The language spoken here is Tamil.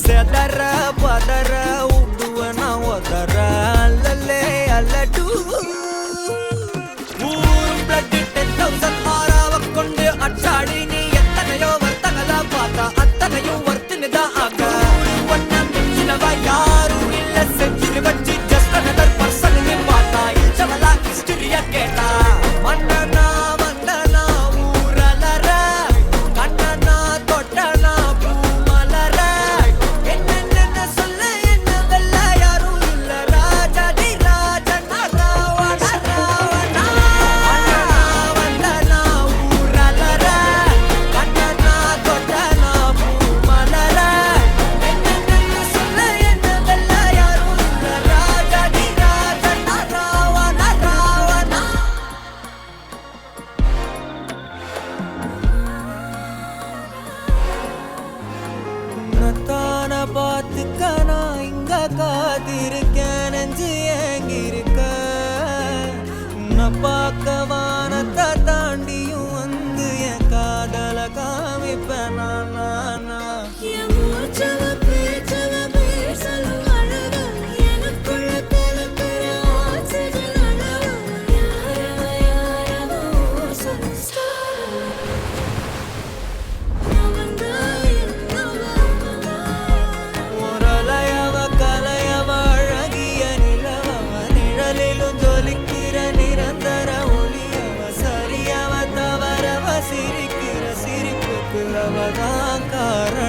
செதற பதற உடுவன ஒதற அல்லலே அல்லடு ஊரும் பிளட் 10,000 ஆறாவ கொண்டு அச்சாடி நீ எத்தனையோ வர்த்தங்களா பார்த்தா அத்தனையும் வர்த்தினுதான் ஆக ஒன்ன மிஞ்சினவா யாரும் இல்ல செஞ்சுட்டு வச்சு ஜஸ்ட் அனதர் பர்சன் நீ பார்த்தா இச்சவலா ஹிஸ்டரியா கேட்டா மன்னனா வந்தனா ஊரலற கண்ணனா தொட்டனா பூமலற என்ன சொல்ல என்ன வெல்ல யாரும் இல்ல ராஜாதி ராஜனா ராவண ராவணா மன்னனா வந்தனா ஊரலற கண்ணனா தொட்டனா பூமலற என்ன சொல்ல என்ன வெல்ல யாரும் இல்ல ராஜாதி ராஜனா ராவண ராவணா உன்னத்தான பார்த்துக்க நான் இங்க காத்திருக்கேன் நெஞ்சு ஏங்கிருக்க உன்னை பார்க்க வானத்தை தாண்டியும் வந்து என் காதல காமிப்பேன் நான் என் மூச்சவ பேச்சவ பேசலும் அழகு எனக்குள்ள கலக்கிற ஆக்சிஜன் அளவு யாரவ சொல்லு ஸ்டார் அவன்தா என்னவா முரளையவ கலையவ அழகிய நிலவவ நிழலிலும் ஜொலிக்கிற நிரந்தர ஒளியவ சரியவ தவறவ சிரிக்கிற சிரிப்புக்கு அவதான் காரணம்